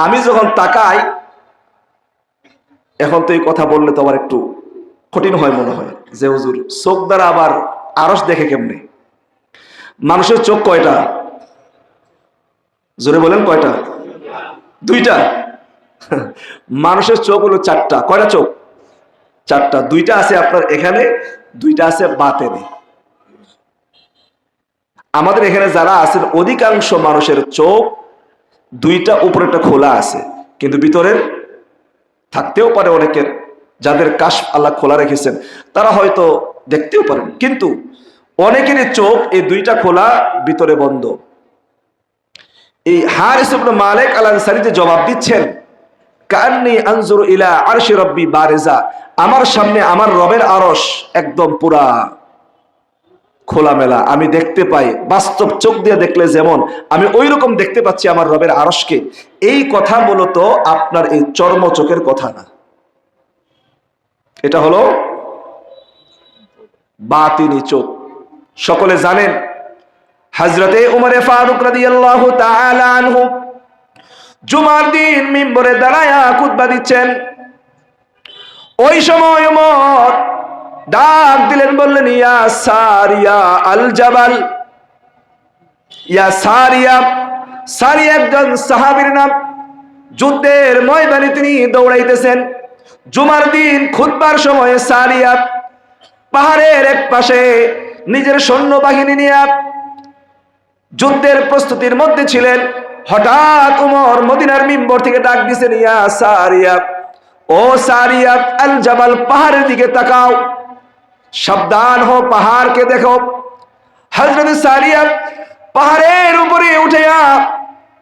আমি যখন তাকাই, এখন তো এই কথা বললে তো আবার একটু কঠিন হয় মনে হয় যে হুজুর চোখ দ্বারা আবার আরশ দেখে কেমনে? মানুষের চোখ কয়টা? জোরে বলেন কয়টা? দুইটা। মানুষের চোখ হলো চারটা। কয়টা চোখ? চারটা। দুইটা আছে আপনার এখানে, দুইটা আছে বাতেনে। আমাদের এখানে যারা আছেন অধিকাংশ মানুষের চোখ দুইটা, উপরেটা খোলা আছে, কিন্তু ভিতরের থাকতেও পারে অনেকের, যাদের কাশফ আল্লাহ খোলা রেখেছেন তারা হয়তো দেখতেও পারেন, কিন্তু অনেকেরই চোখ এই দুইটা খোলা, ভিতরে বন্ধ। এই হারিস ইবনে মালিক আল আনসারী যে জবাব দিচ্ছেন, কান্নী আনজুরু ইলা আরশি রাব্বি বারিজা, আমার সামনে আমার রবের আরশ একদম পুরা খোলামেলা, আমি দেখতে পাই, বাস্তব চোখ দিয়ে দেখলে যেমন আমি ওই রকম দেখতে পাচ্ছি আমার রবের আরশকে। এই কথা মূলত আপনার এই চর্ম চোখের কথা না, এটা হলো বাতিনি চোখ। সকলে জানেন হযরতে উমর ফারুক রাদিয়াল্লাহু তাআলা আনহু জুমার দিন মিম্বরে দাঁড়ায়া খুতবা দিচ্ছেন। ওই সময় উমর ডাক দিলেন, বললেন, ইয়া সারিয়া আল জাবাল, ইয়া সারিয়া। সারিয়া একজন সাহাবীর নাম, যুদ্ধের ময়দানে তিনি দৌড়াইতেছেন। জুমার দিন খুতবার সময় সারিয়া পাহাড়ের এক পাশে নিজের সৈন্যবাহিনী নিয়ে যুদ্ধের প্রস্তুতির মধ্যে ছিলেন। হঠাৎ উমর মদিনার মিম্বর থেকে ডাক দিয়েছেন, ইয়া সারিয়া, ও সারিয়া আল জাবাল, পাহাড়ের দিকে তাকাও, সাবধান হো, পাহাড়কে দেখো। হযরত সারিয়া পাহাড়ের উপরে উঠে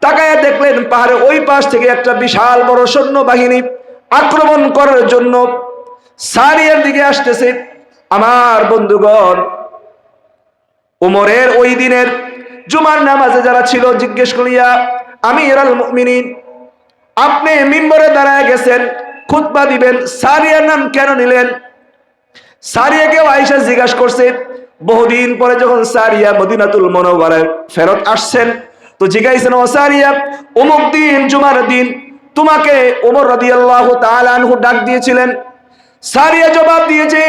তাকায়া দেখলেন পাহাড়ের ওই পাশ থেকে একটা বিশাল বড় সৈন্যবাহিনী আক্রমণ করার জন্য সারিয়ার দিকে আসতেছে। আমার বন্ধুগণ, উমরের ওই দিনের জুমার নামাজে যারা ছিল জিজ্ঞেস করিয়া, আমিরুল মুমিনিন, আপনি মিম্বরে দাঁড়ায় গেছেন, খুতবা দিবেন, সারিয়ার নাম কেন নিলেন? সারিয়াকেও আয়েশা জিজ্ঞাসা করছে। বহুদিন পরে যখন সারিয়া মদিনাতুল মুনাওয়ারায় ফেরত আসছেন, তো জিজ্ঞাসেন, ও সারিয়া, অমুক দিন জুমার দিন তোমাকে ওমর রাদিয়াল্লাহু তাআলা আনহু ডাক দিয়েছিলেন। সারিয়া জবাব দিয়েছে,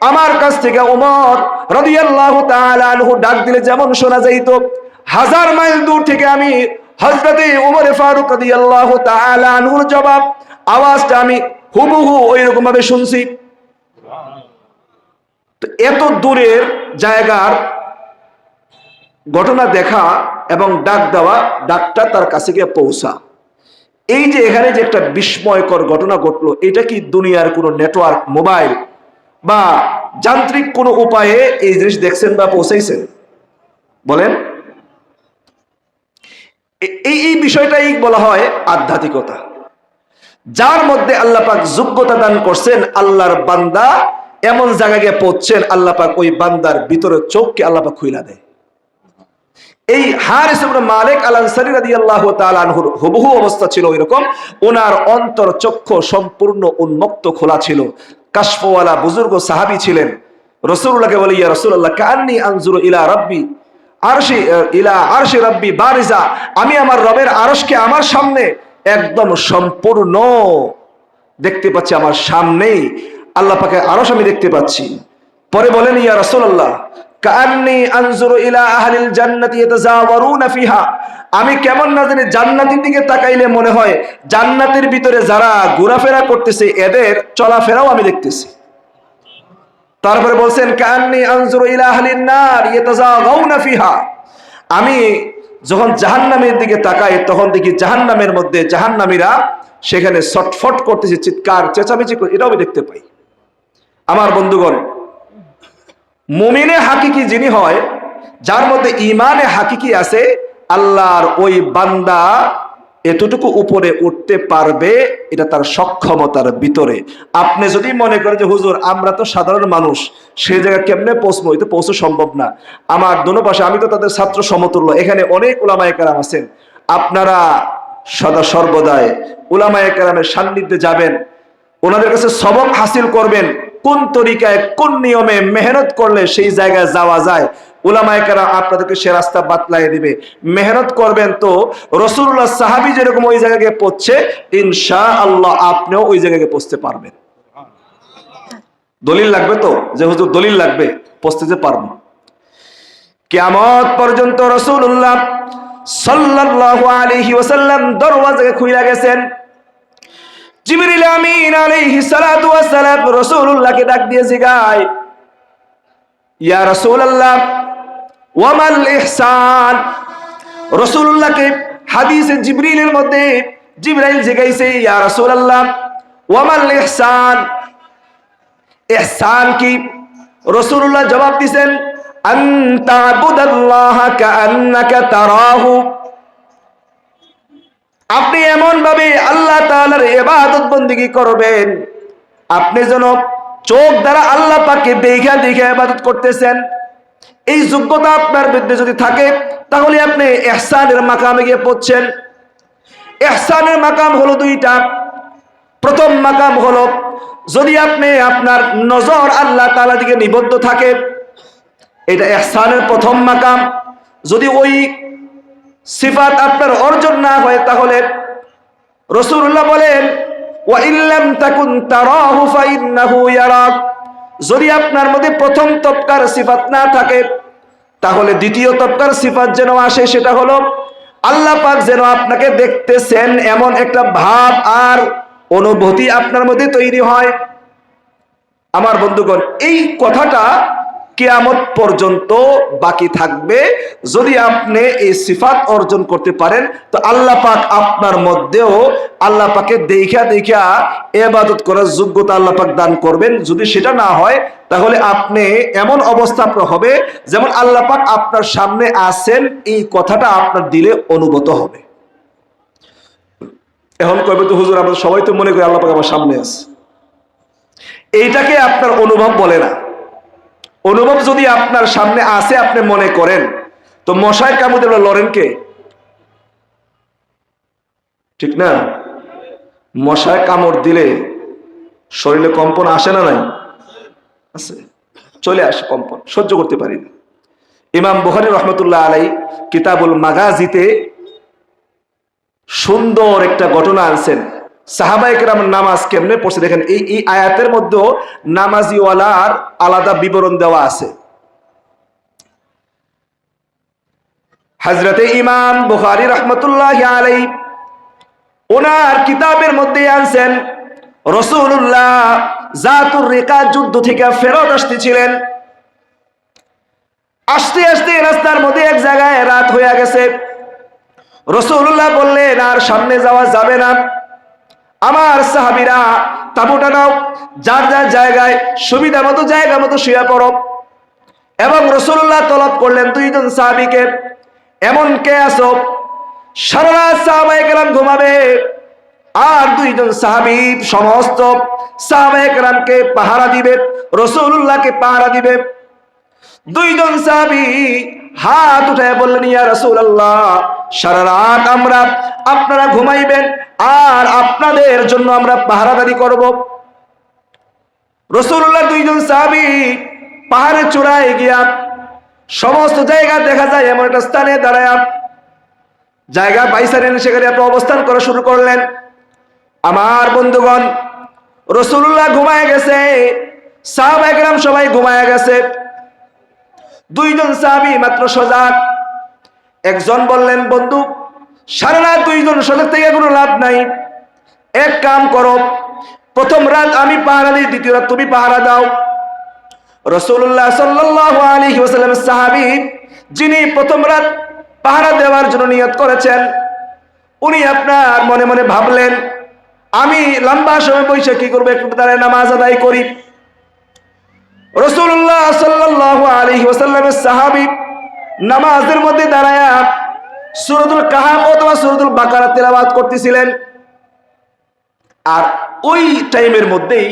আমার কাছ থেকে ওমর রাদিয়াল্লাহু তাআলা আনহু ডাক দিলে যেমন শোনা যাইত, 1000 মাইল দূর থেকে আমি হযরতে ওমর ফারুক রাদিয়াল্লাহু তাআলা আনহুর জবাব, আওয়াজটা আমি হুবহু ওই রকম ভাবে শুনছি। তো এত দূরের জায়গার ঘটনা দেখা এবং ডাক দেওয়া, ডাকটা তার কাছে গিয়ে পৌঁছা, এই যে এখানে যে একটা বিস্ময়কর ঘটনা ঘটলো, এটা কি দুনিয়ার কোনো নেটওয়ার্ক, মোবাইল বা যান্ত্রিক কোনো উপায়ে এই জিনিস দেখছেন বা পৌঁছাইছেন? বলেন। এই বিষয়টাই বলা হয় আধ্যাত্মিকতা, যার মধ্যে আল্লাহ পাক যোগ্যতা দান করছেন। আল্লাহর বান্দা এমন জায়গায় গিয়ে পৌঁছছেন, আল্লাহ পাক ওই বান্দার ভিতরে চোখকে আল্লাহ পাক খুইলা দেয়। এই হারিস ইবনে মালিক আল আনসারী রাদিয়াল্লাহু তাআলা আনহুর হুবহু অবস্থা ছিল এরকম। ওনার অন্তর চক্ষু সম্পূর্ণ উন্মুক্ত খোলা ছিল। কাশফওয়ালা বুজুর্গ সাহাবী ছিলেন। রাসূলুল্লাহকে বলে, ইয়া রাসূলুল্লাহ, কান্নী আনজুরু ইলা রাব্বি আরশি, ইলা আরশি রাব্বি বারিজা, আমি আমার রবের আরশকে আমার সামনে একদম সম্পূর্ণ দেখতে পাচ্ছি, আমার সামনেই আল্লাহ পাকের আরশ আমি দেখতে পাচ্ছি। পরে বলেন, ইয়া রাসূলুল্লাহ, কান্নী আনজুরু ইলা আহলিল জান্নাতি ইয়াতাজাওয়ারুনা ফিহা, আমি কেমন না জানি জান্নাতের দিকে তাকাইলে মনে হয় জান্নাতের ভিতরে যারা ঘোরাফেরা করতেছে এদের চলাফেরাও আমি দেখতেছি। তারপরে বলছেন, কান্নী আনজুরু ইলা আহলিন নার ইয়াতাজাওয়ারুনা ফিহা, আমি যখন জাহান্নামের দিকে তাকাই তখন দেখি জাহান্নামের মধ্যে জাহান্নামীরা সেখানে ছটফট করতেছে, চিৎকার চেঁচামেচি করে, এটাও আমি দেখতে পাই। আমার বন্ধুগণ, মুমিনে হাকিকি যিনি হয়, যার মধ্যে ইমানে হাকিকি আছে, আল্লাহর ওই বান্দা এতটুকু উপরে উঠতে পারবে, এটা তার সক্ষমতার ভিতরে। আপনি যদি মনে করেন যে হুজুর আমরা তো সাধারণ মানুষ, সেই জায়গায় কেমনে পৌঁছবো, এটা পৌঁছা সম্ভব না। আমার দোনো পাশে, আমি তো তাদের ছাত্র সমতুল্য, এখানে অনেক উলামায়ে কেরাম আছেন, আপনারা সদা সর্বদাই উলামায়ে কেরামের সান্নিধ্যে যাবেন, ওনাদের কাছে সবক হাসিল করবেন, কোন তরিকায় কোন নিয়মে মেহনত করলে সেই জায়গায় যাওয়া যায়, উলামায়ে কেরাম আপনাদেরকে সে রাস্তা বাতলাই দিবে। মেহনত করবেন তো রাসূলুল্লাহ সাহাবী যেরকম ওই জায়গায় পৌঁছে, ইনশাআল্লাহ আপনিও ওই জায়গায় পৌঁছতে পারবেন। দলিল লাগবে তো, যে হুজুর দলিল লাগবে, পৌঁছতে পারবো। কিয়ামত পর্যন্ত রাসূলুল্লাহ সাল্লাল্লাহু আলাইহি ওয়াসাল্লাম দরওয়াজা খুলে গেছেন। জিবরিল আমিন আলাইহিস সালাতু ওয়াস সালাম রাসূলুল্লাহকে ডাক দিয়ে জিগায়, ইয়া রাসূলুল্লাহ ওয়া মাল ইহসান। রাসূলুল্লাহকে হাদিসে জিবরিলের মধ্যে জিবরাইল জিগাইছে, ইয়া রাসূলুল্লাহ ওয়া মাল ইহসান, ইহসান কি? রাসূলুল্লাহ জবাব দিবেন, আন তা'বুদাল্লাহা কাআন্নাকা তারাহু, আপনি এমন ভাবে আল্লাহ তাআলার ইবাদত বندگی করবেন আপনি যেন চোখ দ্বারা আল্লাহ পাককে দেখা দেখা ইবাদত করতেছেন। এই যোগ্যতা আপনার মধ্যে যদি থাকে তাহলে আপনি ইহসানের মাকামে গিয়ে পৌঁছছেন। ইহসানের মাকাম হলো দুইটা। প্রথম মাকাম হলো যদি আপনি আপনার নজর আল্লাহ তাআলার দিকে নিবদ্ধ থাকে, এটা ইহসানের প্রথম মাকাম। যদি ওই সিফাত আপনার অর্জন না হয় তাহলে রাসূলুল্লাহ বলেন, ওয়া ইল্লাম তাকুন তারাহু ফাইন্নাহু ইয়ারাক, যদি আপনার মধ্যে প্রথম তবকার সিফাত না থাকে তাহলে দ্বিতীয় তবকার সিফাত যেন আসে, সেটা হলো আল্লাহ পাক যেন আপনাকে দেখতেছেন এমন একটা ভাব আর অনুভূতি আপনার মধ্যে তৈরি হয়। আমার বন্ধুগণ, এই কথাটা কিয়ামত পর্যন্ত বাকি থাকবে। যদি আপনি এই সিফাত অর্জন করতে পারেন তো আল্লাহ পাক আপনার মধ্যেও আল্লাহ পাকে দেখা দেখা ইবাদত করার যোগ্যতা আল্লাহ পাক দান করবেন। যদি সেটা না হয় তাহলে আপনি এমন অবস্থা আপনার হবে যেমন আল্লাহ পাক আপনার সামনে আছেন, এই কথাটা আপনার দিলে অনুভূত হবে। এখন কইবে তো হুজুর আমরা সবাই তো মনে করি আল্লাহ পাক আমার সামনে আছে, এইটাকে আপনার অনুভব বলে না। অনুভব যদি আপনার সামনে আসে আপনি মনে করেন, তো মশায় কামড়ে লড়েন কে? ঠিক না? মশায় কামড় দিলে শরীরে কম্পন আসে না? নাই আছে, চলে আসে কম্পন, সহ্য করতে পারি না। ইমাম বুখারী রাহমাতুল্লাহ আলাইহি কিতাবুল মাগাজিতে সুন্দর একটা ঘটনা আনছেন। সাহাবায়ে কেরাম নামাজ কেমনে পড়ছে দেখেন। এই আয়াতের মধ্যে নামাজি ওয়ালার আলাদা বিবরণ দেওয়া আছে। হযরতে ইমাম বুখারী রাহমাতুল্লাহি আলাইহি ওনার কিতাবের মধ্যে আনছেন, রাসূলুল্লাহ জাতুর রিকা যুদ্ধ থেকে ফেরত আসতেছিলেন। আসতে আসতে রাস্তার মধ্যে এক জায়গায় রাত হয়ে গেছে। রাসূলুল্লাহ বললেন, আর সামনে যাওয়া যাবে না, আমার সাহাবীরা তাঁবুটা নাও, যার যার জায়গায় সুবিধা মতো জায়গা মতো শুয়ে পড়ো। এবং রাসূলুল্লাহ তলব করলেন দুইজন সাহাবীকে, এমন কে আছো সারা রাত সাহাবায়ে কেরাম ঘুমাবে, আর দুইজন সাহাবী সমস্ত সাহাবায়ে কেরামকে পাহারা দিবে, রাসূলুল্লাহকে পাহারা দিবে। দুইজন সাহাবী হাত উঠায় বললেন, ইয়া রাসূলুল্লাহ সারা রাত আমরা আপনারা ঘুমাইবেন আর আপনাদের জন্য আমরা পাহারাদারি করব। রাসূলুল্লাহ দুইজন সাহাবী পাহাড়ের চূড়ায় গিয়া সমস্ত জায়গা দেখা যায় এমন একটা স্থানে দাঁড়ায় জায়গা বাইসারেন, সেখানে আপনি অবস্থান করা শুরু করলেন। আমার বন্ধুগণ, রাসূলুল্লাহ ঘুমায় গেছে, সাহাবায়ে কেরাম সবাই ঘুমায় গেছে, দুইজন সাহাবী মাত্র সজাগ। একজন বললেন, বন্ধু সারা রাত দুইজন সজাগ থেকে কোনো লাভ নাই, এক কাম করো, প্রথম রাত আমি পাহারা দিই, দ্বিতীয় রাত তুমি পাহারা দাও। রাসূলুল্লাহ সাল্লাল্লাহু আলাইহি ওয়াসাল্লামের সাহাবী যিনি প্রথম রাত পাহারা দেওয়ার জন্য নিয়ত করেছেন, উনি আপনার মনে মনে ভাবলেন, আমি লম্বা সময় বসে কি করবো, একটু দাঁড়ায় নামাজ আদায় করি। রাসূলুল্লাহ সাল্লাল্লাহু আলাইহি ওয়াসাল্লামের সাহাবী নামাজের মধ্যে দাঁড়ায়া সূরাতুল কাহফ অথবা সূরাতুল বাকারা তেলাওয়াত করতেছিলেন। আর ওই টাইমের মধ্যেই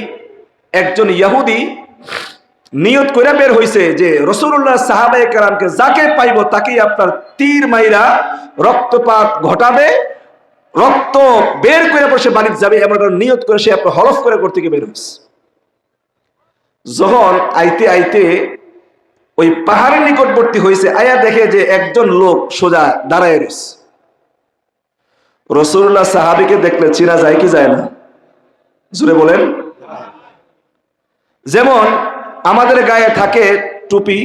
একজন ইহুদি নিয়ত করে বের হইছে যে রাসূলুল্লাহ সাহাবায়ে কেরামকে যাকে পাইব তাকেই আপনার তীর মাইরা রক্তপাত ঘটাবে, রক্ত বের করে বসে বাড়ি যাবে, এমন একটা নিয়ত করে সে আপনার হলফ করে করতে গিয়ে বের হইছে। যখন আইতে আইতে ওই পাহাড়ের নিকটবর্তী হয়েছে, আয়া দেখে যে একজন লোক সোজা দাঁড়ায় রয়েছে। রাসূলুল্লাহ সাহাবীকে দেখলে চিনা যায় কি যায় না? জোরে বলেন। যেমন আমাদের গায়ে থাকে টুপি,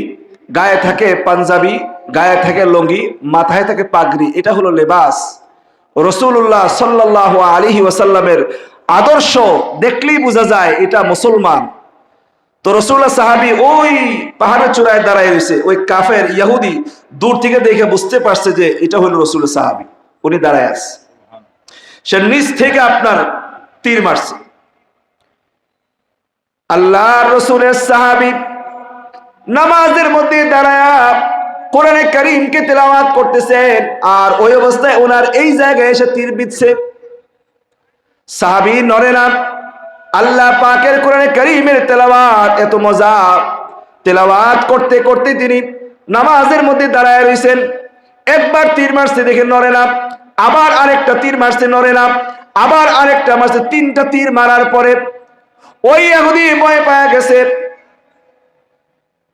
গায়ে থাকে পাঞ্জাবি, গায়ে থাকে লুঙ্গি, মাথায় থাকে পাগড়ি, এটা হলো লেবাস। রাসূলুল্লাহ সাল্লাল্লাহু আলাইহি ওয়াসাল্লামের আদর্শ দেখলেই বোঝা যায় এটা মুসলমান। তো রাসূলুল্লাহ সাহাবী ওই পাহাড়ের চূড়ায় দাঁড়ায় রয়েছে, ওই কাফের ইহুদি দূর থেকে দেখে বুঝতে পারছে যে এটা হলো রাসূলুল্লাহ সাহাবী, উনি দাঁড়ায় আছে। সে নিচ থেকে আপনার তীর মারছে। আল্লাহর রাসূলের সাহাবী নামাজের মধ্যে দাঁড়ায়া কোরআনে কারীমকে তেলাওয়াত করতেছেন, আর ওই অবস্থায় ওনার এই জায়গায় এসে তীর বিঁধছে। সাহাবী নড়ে না। আল্লাহ পাকের কোরআনে কারীমের তেলাওয়াত এত মজা, তেলাওয়াত করতে করতে তিনি নামাজের মধ্যে দাঁড়ায় রয়েছেন। একবার তীর মারছে দেখে নড়ে না, আবার আরেকটা তীর মারছে নড়ে না, আবার আরেকটা মারছে। তিনটা তীর মারার পরে ওই ইহুদি ভয় পায় গেছে।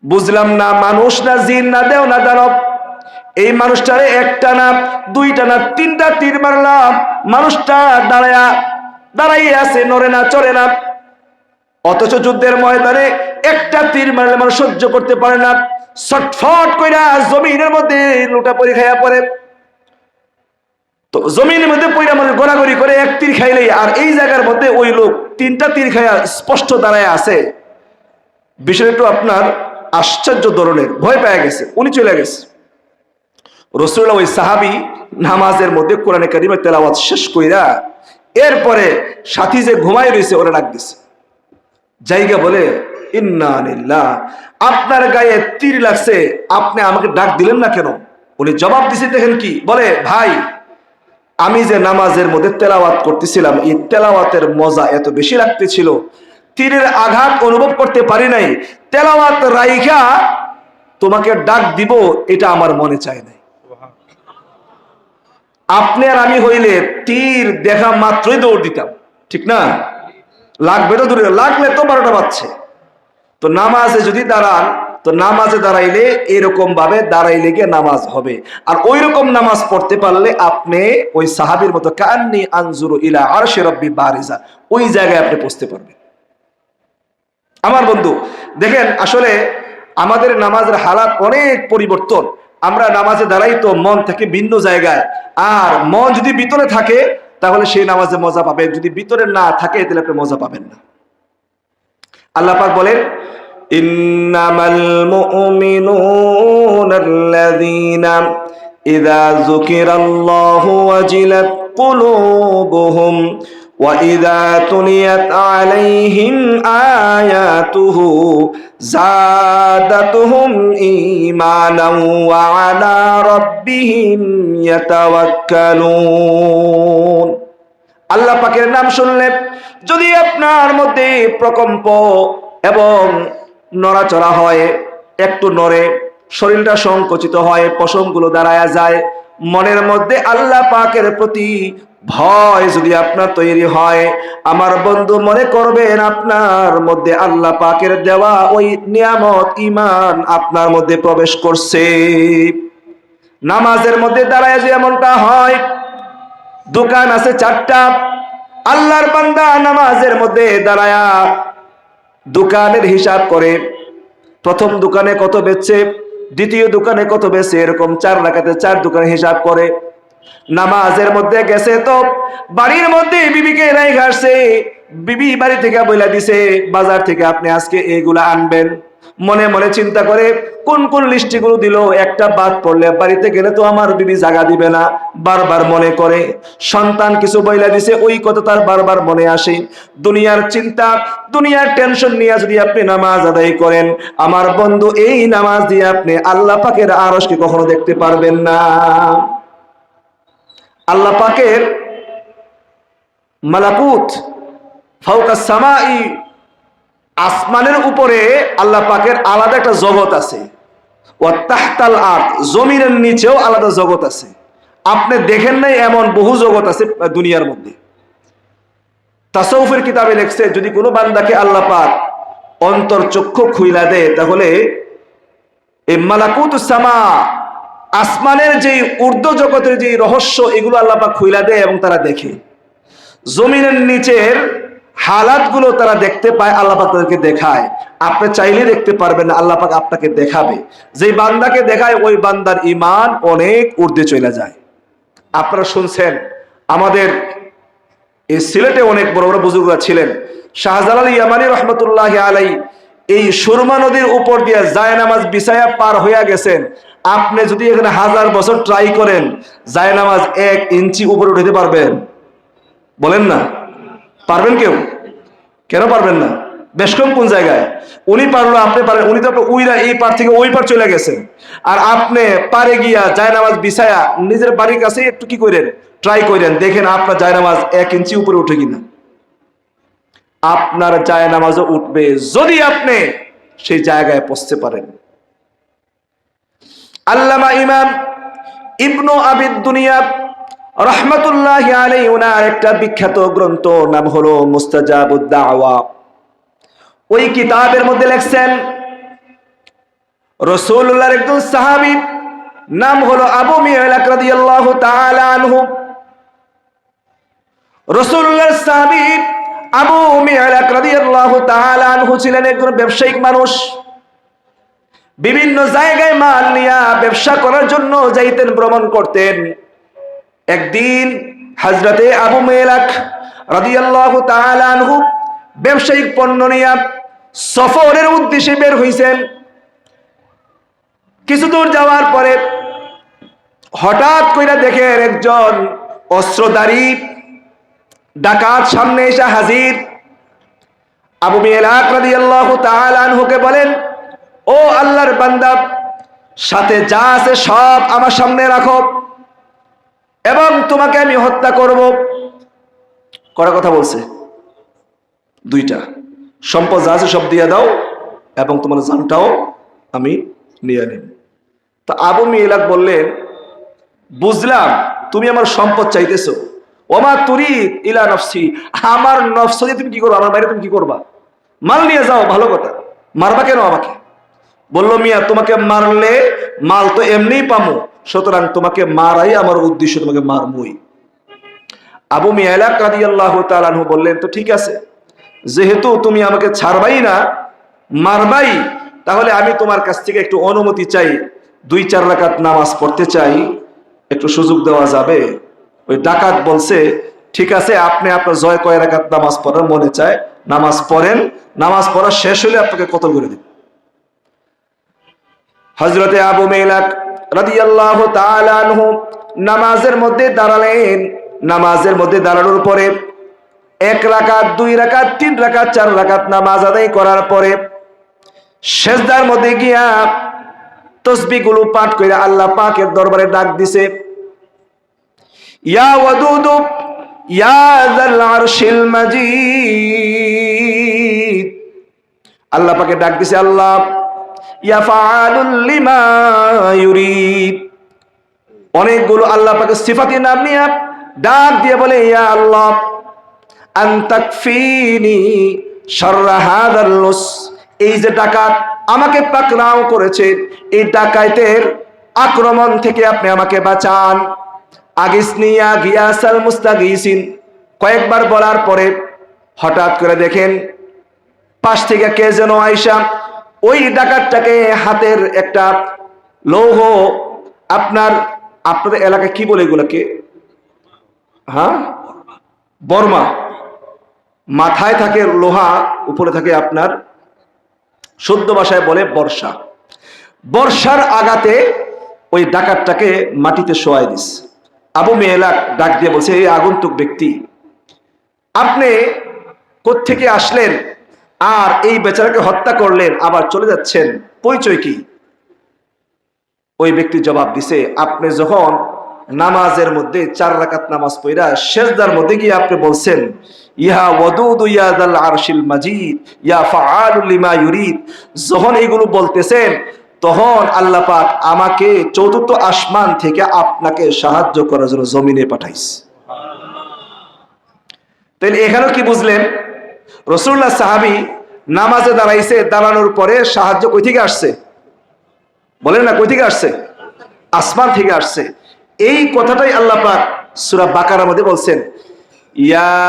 বুঝলাম না মানুষ না জিন না দেও না দানব, এই মানুষটারে একটা না দুইটা না তিনটা তীর মারলাম, মানুষটা দাঁড়াইয়া আছে, নড়ে না চলে না। অথচ যুদ্ধের ময়দানে একটা তীর মারলে মানুষ সহ্য করতে পারে না, ছটফট কইরা জমিনের মধ্যে লুটা পরি খাইয়া পড়ে। তো জমিনের মধ্যে পইরা মানুষ গোড়াগড়ি করে এক তীর খাইলেই, আর এই জায়গার মধ্যে ওই লোক তিনটা তীর খাইয়া স্পষ্ট দাঁড়ায় আছে। বিষয়টা একটু আপনার আশ্চর্য ধরনের, ভয় পেয়ে গেছে, উনি চলে গেছে। রাসূলুল্লাহ ওই সাহাবী নামাজের মধ্যে কোরআনে কারীমের তেলাওয়াত শেষ কইরা এরপরে সাথী যে ঘুমায় রয়েছে ওরা ডাক দিছে, জায়গা বলে ইন্না লিল্লাহ, আপনার গায়ে তীর লাগছে, আপনি আমাকে ডাক দিলেন না কেন? উনি জবাব দিছে, দেখেন কি বলে, ভাই আমি যে নামাজের মধ্যে তেলাওয়াত করতেছিলাম, এই তেলাওয়াতের মজা এত বেশি লাগতেছিল, তীরের আঘাত অনুভব করতে পারি নাই, তেলাওয়াত রাইখা তোমাকে ডাক দিব এটা আমার মনে চায় নাই। আপনি আর আমি হইলে তীর দেখা মাত্রই দৌড় দিতাম, ঠিক না? লাগবে তো দূরে, লাগলে তো 12টা বাজছে। তো নামাজে যদি দাঁড়ান, তো নামাজে দাঁড়াইলে এরকম ভাবে দাঁড়াইলে গিয়ে নামাজ হবে। আর ওই রকম নামাজ পড়তে পারলে আপনি ওই সাহাবীর মতো কান্নি আনজুরু ইলা আরশি রাব্বি বারিজা, ওই জায়গায় আপনি পৌঁছতে পারবেন। আমার বন্ধু দেখেন, আসলে আমাদের নামাজের হালাত অনেক পরিবর্তন। আমরা নামাজে দাঁড়াই তো মন থেকে ভিন্ন জায়গায়, আর মন যদি ভিতরে থাকে তাহলে সেই নামাজে মজা পাবেন, যদি ভিতরে না থাকে তাহলে আপনি মজা পাবেন না। আল্লাহ পাক বলেন, ইন্নামাল মুমিনুনাল্লাযীনা ইযা যুকিরাল্লাহু ওয়াজিলাত কুলুবুহুম ওয়া ইযা তুলিয়াত আলাইহিম আয়াতুহু যাদাতুহুম ঈমানাও ওয়া আলা রাব্বিহিম ইয়াতাওয়াক্কালুন। আল্লাহ পাকের নাম শুনলে যদি আপনার মধ্যে প্রকম্প এবং নড়াচড়া হয়, একটু নড়ে, শরীরটা সংকুচিত হয়, পশমগুলো দাঁড়ায়া যায়, মনের মধ্যে আল্লাহ পাকের প্রতি ভয় যদি আপনার তৈরি হয়, আমার বন্ধু মনে করবেন আপনার মধ্যে আল্লাহ পাকের দেওয়া ওই নিয়ামত ঈমান আপনার মধ্যে প্রবেশ করছে। নামাজের মধ্যে দাঁড়ায় যে এমনটা হয়, দোকান আছে 4টা, আল্লাহর বান্দা নামাজের মধ্যে দাঁড়ায়া দোকানের হিসাব করে, প্রথম দোকানে কত বেচছে, দ্বিতীয় দোকানে কত বেচছে, এরকম 4 রাকাতে 4 দোকানে হিসাব করে। নামাজের মধ্যে গেছে তো বাড়ির মধ্যে বিবিকে নাই ঘাটছে, বিবি বাড়ি থেকে বইলা দিছে বাজার থেকে আপনি আজকে এইগুলা আনবেন। মনে মনে চিন্তা করে কোন কোন লিস্টিগুলো দিল, একটা বাদ পড়লে বাড়িতে গেলে তো আমার বিবি জায়গা দিবে না, বারবার মনে করে। সন্তান কিছু বইলা দিছে, ওই কথা তার বারবার মনে আসে। দুনিয়ার চিন্তা, দুনিয়ার টেনশন নিয়ে যদি আপনি নামাজ আদায় করেন, আমার বন্ধু এই নামাজ দিয়ে আপনি আল্লাহ পাকের আরশকে কখনো দেখতে পারবেন না। আল্লাহ পাকের মালাকুত ফাওকা সামাই, আসমানের উপরে আল্লাহ পাকের আলাদা একটা জগৎ আছে, ওয়া তাহতাল আরদ, জমিনের নিচেও আলাদা জগৎ আছে। আপনি দেখেন নাই এমন বহু জগৎ আছে দুনিয়ার মধ্যে। তাসাউফের কিতাবে লেখছে, যদি কোনো বান্দাকে আল্লাহ পাক অন্তরচক্ষু খুইলা দেয়, তাহলে এই মালাকুতুস সামা, আসমানের যে ঊর্ধ্ব জগতের যে রহস্য, এগুলো আল্লাহ পাক খুইলা দেয় এবং তারা দেখে। জমিনের নিচের হালাতগুলো তারা দেখতে পায়, আল্লাহ পাক তাদেরকে দেখায়। আপনি চাইলে দেখতে পারবেন না, আল্লাহ পাক আপনাকে দেখাবে। যে বান্দাকে দেখায় ওই বান্দার ঈমান অনেক ঊর্ধ্বে চলে যায়। আপনারা শুনছেন আমাদের এই সিলেটে অনেক বড় বড় বুজুর্গরা ছিলেন। শাহজালাল ইয়ামানী রহমতুল্লাহ আলাই এই সুরমা নদীর উপর দিয়ে জায়নামাজ বিছায়া পার হইয়া গেছেন। আপনি যদি এখানে 1000 বছর ট্রাই করেন, জায়নামাজ 1 ইঞ্চি উপরে উঠাতে পারবেন? বলেন না, পারবেন? কেন পারবেন না? বেশ কম কোন জায়গায় উনি পারলো, আপনি পারেন। উনি তো উইরা এই পার থেকে ওই পার চলে গেছেন, আর আপনি পারে গিয়া জায়নামাজ বিছায়া নিজের বাড়ির কাছে একটু কি করেন, ট্রাই করেন, দেখেন আপনার জায়নামাজ 1 ইঞ্চি উপরে উঠে কিনা। আপনার জায়নামাজও উঠবে যদি আপনি সেই জায়গায় পৌঁছতে পারেন। আল্লামা ইমাম ইবনু আবিদ দুনিয়া রহমতুল্লাহ আলাইহি ওনার একটা বিখ্যাত গ্রন্থ নাম হলো মুস্তাজাবুদ দাওয়া। ওই কিতাবের মধ্যে লেখছেন রাসূলুল্লাহর একজন সাহাবী নাম হলো আবু মিয়ালাক রাদিয়াল্লাহু তাআলা আনহু। রাসূলুল্লাহর সাহাবী আবু মিয়ালাক রাদিয়াল্লাহু তাআলা আনহু ছিলেন একজন ব্যবসায়িক মানুষ। বিভিন্ন জায়গায় মাল নিয়ে ব্যবসা করার জন্য যাইতেন, ভ্রমণ করতেন। একদিন হযরতে আবু মিয়ালাক রাদিয়াল্লাহু তাআলা আনহু ব্যবসায়িক পণ্য নিয়ে সফরের উদ্দেশ্যে বের হইছেন। কিছু দূর যাওয়ার পরে হঠাৎ কইরা দেখেন একজন অস্ত্রধারী ডাকাত সামনে এসে হাজির। আবু মিয়ালাক রাদিয়াল্লাহু তাআলা আনহুকে বলেন, ও আল্লাহর বান্দা, সাথে যা আছে সব আমার সামনে রাখো এবং তোমাকে আমি হত্যা করব। কড়া কথা বলছে, দুইটা, সম্পদ যা আছে সব দিয়ে দাও এবং তোমার জানটাও আমি নিয়ে নিব। তা আবু মিয়ালাক বললেন, বুঝলাম তুমি আমার সম্পদ চাইতেছো, ওমা তুরিদ ইলা নফসি, আমার নফস দিয়ে তুমি কি করবা, আমার বাইরে তুমি কি করবা? মাল নিয়ে যাও, ভালো কথা, মারবা কেন আমাকে? বললো, মিয়া তোমাকে মারলে মাল তো এমনিই পামো, সুতরাং তোমাকে মারাই আমার উদ্দেশ্য, তোমাকে মারমুই। আবু মিয়ালাক রাদিয়াল্লাহু তাআলা আনহু বললেন, তো ঠিক আছে, যেহেতু তুমি আমাকে ছাড়বাই না, মারবাই, তাহলে আমি তোমার কাছ থেকে একটু অনুমতি চাই, 2-4 রাকাত নামাজ পড়তে চাই, একটু সুযোগ দেওয়া যাবে? ওই ডাকাত বলছে, ঠিক আছে, আপনি আপনার জয় কয় রাকাত নামাজ পড়ার মনে চায় নামাজ পড়েন, নামাজ পড়া শেষ হলে আপনাকে কতল করে দিন। হযরতে আবু মিয়ালাক রাদিয়াল্লাহু তাআলা আনহু নামাজের মধ্যে দাঁড়ালেন। নামাজের মধ্যে দাঁড়ানোর পরে 1 রাকাত, 2 রাকাত, 3 রাকাত, 4 রাকাত নামাজ আদায় করার পরে সিজদার মধ্যে গিয়া তাসবিহগুলো পাঠ করে আল্লাহ পাকের দরবারে ডাক দিছে, ইয়া ওয়াদুদ ইয়া যাল আরশিল মাজিদ। আল্লাহ পাকে ডাক দিছে, আল্লাহ ইয়া ফাআলুল লিমা ইউরিদ। অনেকগুলো আল্লাহ পাকের সিফাতি নাম নিয়ে ডাক দিয়ে বলে, ইয়া আল্লাহ আনতাকফিনি শাররা হাযাল লুস, এই যে ডাকাত আমাকে পাকড়াও করেছে, এই ডাকাতের আক্রমণ থেকে আপনি আমাকে বাঁচান। আগিসনিয়া গিয়াসাল মুস্তাগিসিন কয়েকবার বলার পরে হঠাৎ করে দেখেন পাশ থেকে কে যেন আয়েশা ওই ডাকাতটাকে হাতের একটা লৌহ, আপনাদের এলাকায় কি বলে এগুলোকে, হ্যাঁ, বর্মা, মাথায় থাকে লোহা, উপরে থাকে আপনার শুদ্ধ ভাষায় বলে বর্ষা। বর্ষার আঘাতে ওই ডাকাতটাকে মাটিতে শোয়াই দিস। আবু মিয়ালাক ডাক দিয়ে বলছে, এই আগন্তুক ব্যক্তি, আপনি কোত্থেকে আসলেন আর এই বেচারাকে হত্যা করলেন, আবার চলে যাচ্ছেন, পরিচয় কি? ওই ব্যক্তি জবাব দিছে, আপনি যখন নামাজের মধ্যে 4 রাকাত নামাজ পড়া সিজদার মধ্যে গিয়ে আপনি বলছেন, ইয়া ওয়াদুদ ইয়া যাল আরশিল মাজিদ ইয়া ফাআলুল লিমা ইউরিদ, যখন এগুলো বলতেছেন তখন আল্লাহ পাক আমাকে 4র্থ আসমান থেকে আপনাকে সাহায্য করার জন্য জমিনে পাঠাইছে। তাহলে এখানেও কি বুঝলেন? রাসূলুল্লাহ সাহাবী নামাজে দাঁড়াইছে, দাঁড়ানোর পরে সাহায্য কই থেকে আসছে? বলেন না, কই থেকে আসছে? আসমান থেকে আসছে। এই কথাটাই আল্লাহ পাক সূরা বাকারার মধ্যে বলছেন, ইয়া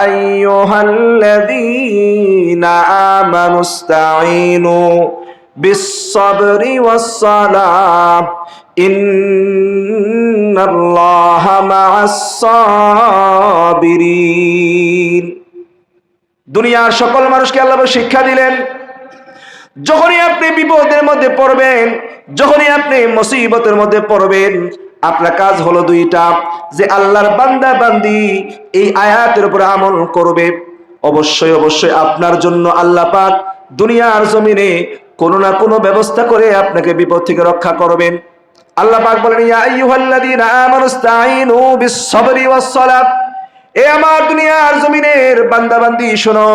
আইয়ুহাল্লাযীনা আমানুস্তাঈনু বিস-সাবরি ওয়াস-সালাহ ইন্নাল্লাহা মা'আস-সাবিরিন। দুনিয়ার সকল মানুষকে আল্লাহ শিক্ষা দিলেন, যখনই আপনি বিপদের মধ্যে পড়বেন, যখনই আপনি মুসিবতের মধ্যে পড়বেন, আপনার কাজ হলো দুইটা, যে আল্লাহর বান্দা বান্দি এই আয়াতের উপর আমল করবে। অবশ্যই অবশ্যই আপনার জন্য আল্লাহ পাক দুনিয়ার জমিনে কোনো না কোনো ব্যবস্থা করে আপনাকে বিপদ থেকে রক্ষা করবেন। আল্লাহ পাক বলেন, ইয়া আইয়ুহাল্লাযীনা আমানুস্তাঈনু বিস-সাবরি ওয়াস-সালাহ। এ আমার দুনিয়ার জমিনের বান্দা বান্দি শোনো,